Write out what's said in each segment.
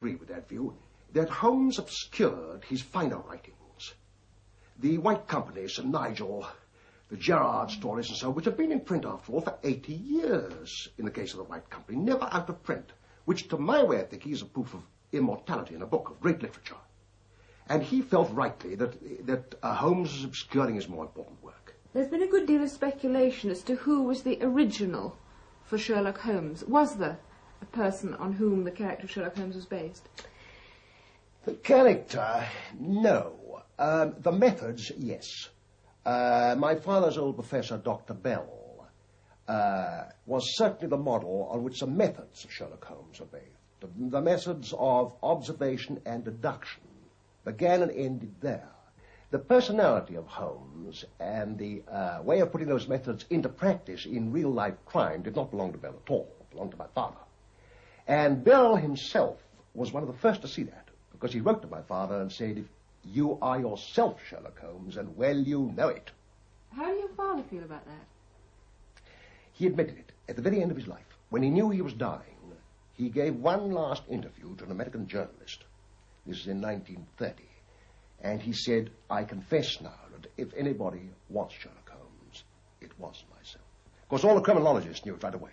agree with that view, that Holmes obscured his finer writings. The White Company, St. Nigel, the Gerard stories and so on, which have been in print, after all, for 80 years in the case of the White Company, never out of print, which, to my way of thinking, is a proof of immortality in a book of great literature. And he felt rightly that Holmes was obscuring his more important work. There's been a good deal of speculation as to who was the original for Sherlock Holmes. Was there a person on whom the character of Sherlock Holmes was based? The character, no. The methods, yes. My father's old professor, Dr. Bell, was certainly the model on which the methods of Sherlock Holmes are based. The methods of observation and deduction began and ended there. The personality of Holmes and the way of putting those methods into practice in real-life crime did not belong to Bell at all. It belonged to my father. And Bell himself was one of the first to see that, because he wrote to my father and said, "If you are yourself Sherlock Holmes, and well you know it." How did your father feel about that? He admitted it at the very end of his life. When he knew he was dying, he gave one last interview to an American journalist. This is in 1930. And he said, "I confess now that if anybody was Sherlock Holmes, it was myself." Of course, all the criminologists knew it right away.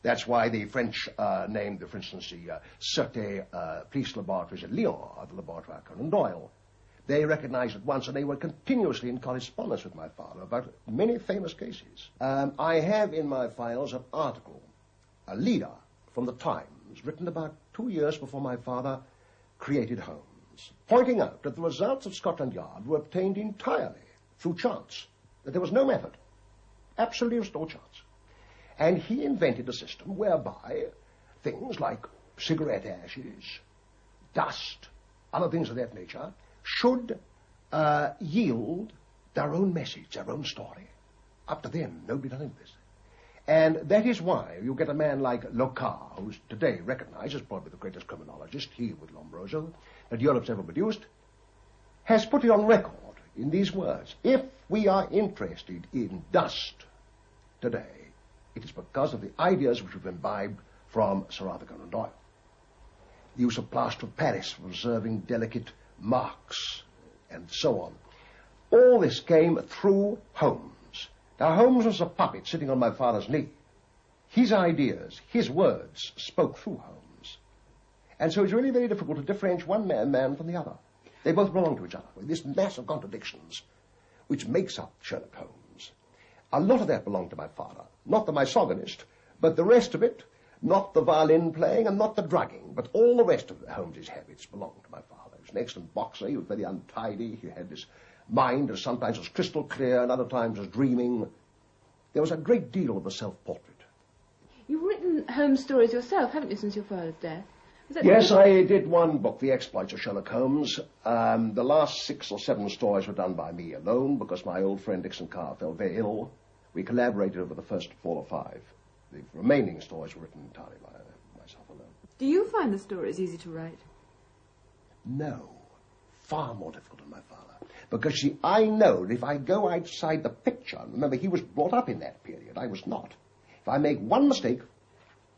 That's why the French named, for instance, the Sûreté police laboratories at Lyon, the laboratory of Conan Doyle. They recognized at once, and they were continuously in correspondence with my father about many famous cases. I have in my files an article, a leader from the Times, written about 2 years before my father created Holmes, pointing out that the results of Scotland Yard were obtained entirely through chance, that there was no method, absolutely just all chance. And he invented a system whereby things like cigarette ashes, dust, other things of that nature, should yield their own message, their own story. Up to then, nobody done this. And that is why you get a man like Locard, who's today recognized as probably the greatest criminologist, he with Lombroso, that Europe's ever produced, has put it on record in these words: "If we are interested in dust today, it is because of the ideas which we've imbibed from Sir Arthur Conan Doyle. The use of plaster of Paris for preserving delicate marks, and so on. All this came through Holmes. Now, Holmes was a puppet sitting on my father's knee. His ideas, his words, spoke through Holmes. And so it's really very difficult to differentiate one man from the other. They both belong to each other, with this mass of contradictions, which makes up Sherlock Holmes. A lot of that belonged to my father. Not the misogynist, but the rest of it, not the violin playing and not the drugging, but all the rest of Holmes's habits belonged to my father. He was an excellent boxer. He was very untidy. He had this mind that sometimes was crystal clear and other times was dreaming. There was a great deal of the self-portrait. You've written Holmes stories yourself, haven't you, since your father's death? Yes, I did one book, The Exploits of Sherlock Holmes. The last 6 or 7 stories were done by me alone because my old friend Dixon Carr fell very ill. We collaborated over the first 4 or 5. The remaining stories were written entirely by myself alone. Do you find the stories easy to write? No. Far more difficult than my father. Because, see, I know that if I go outside the picture, remember, he was brought up in that period, I was not. If I make one mistake,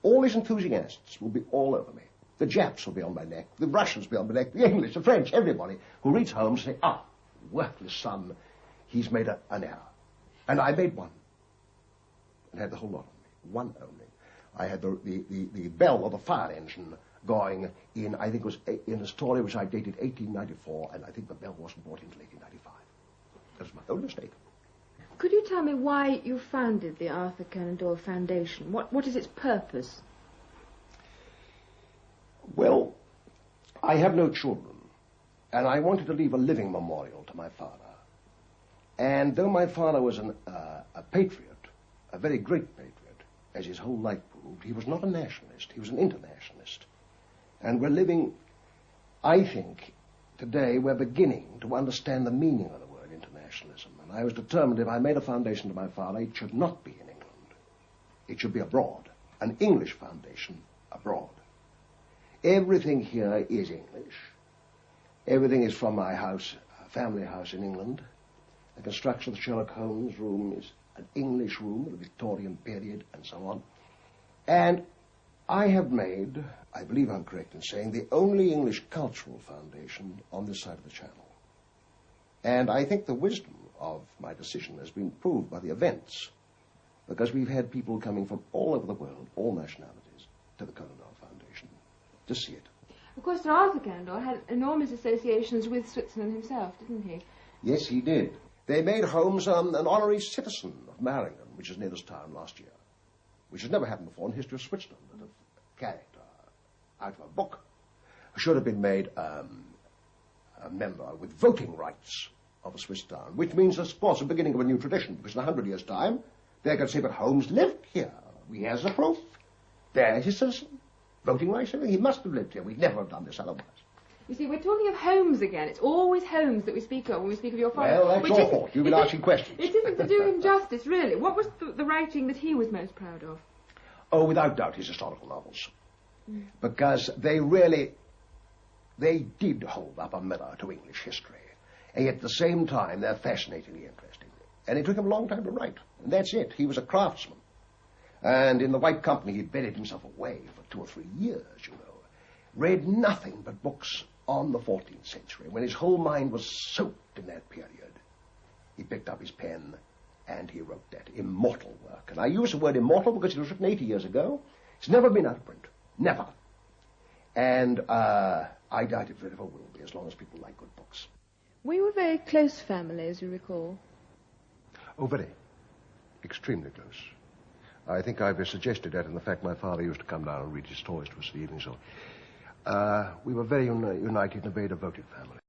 all his enthusiasts will be all over me. The Japs will be on my neck, the Russians will be on my neck, the English, the French, everybody who reads Holmes say, worthless son, he's made an error. And I made one. And had the whole lot on me. One only. I had the bell or the fire engine going in, I think it was in a story which I dated 1894, and I think the bell wasn't brought in until 1895. That was my own mistake. Could you tell me why you founded the Arthur Conan Doyle Foundation? What is its purpose? Well, I have no children, and I wanted to leave a living memorial to my father. And though my father was a patriot, a very great patriot, as his whole life proved, he was not a nationalist, he was an internationalist. And we're living, I think, today we're beginning to understand the meaning of the word internationalism. And I was determined if I made a foundation to my father, it should not be in England. It should be abroad, an English foundation abroad. Everything here is English. Everything is from my house, family house in England. The construction of the Sherlock Holmes room is an English room of the Victorian period and so on. And I have made, I believe I'm correct in saying, the only English cultural foundation on this side of the Channel. And I think the wisdom of my decision has been proved by the events, because we've had people coming from all over the world, all nationalities, to the Conan Foundation to see it. Of course, Sir Arthur Conan had enormous associations with Switzerland himself, didn't he? Yes, he did. They made Holmes an honorary citizen of Maringen, which is near this town, last year, which has never happened before in the history of Switzerland, that a character out of a book should have been made a member with voting rights of a Swiss town, which means, of course, the beginning of a new tradition, because in 100 years' time, they're going to say, but Holmes lived here. He has the proof. There's his citizen. Voting rights, everything. He must have lived here. We'd never have done this otherwise. You see, we're talking of Holmes again. It's always Holmes that we speak of when we speak of your father. Well, that's your fault. You've been asking questions. It isn't to do him justice, really. What was the writing that he was most proud of? Oh, without doubt, his historical novels. Because they did hold up a mirror to English history. And yet at the same time, they're fascinatingly interesting. And it took him a long time to write. And that's it. He was a craftsman. And in the White Company, he buried himself away for 2 or 3 years, you know. Read nothing but books on the 14th century, when his whole mind was soaked in that period. He picked up his pen and he wrote that immortal work. And I use the word immortal because it was written 80 years ago. It's never been out of print. Never. And I doubt if it ever will be, as long as people like good books. We were very close family, as you recall. Oh, very. Extremely close. I think I've suggested that in the fact my father used to come down and read his stories to us in the evening, so we were very united and a very devoted family.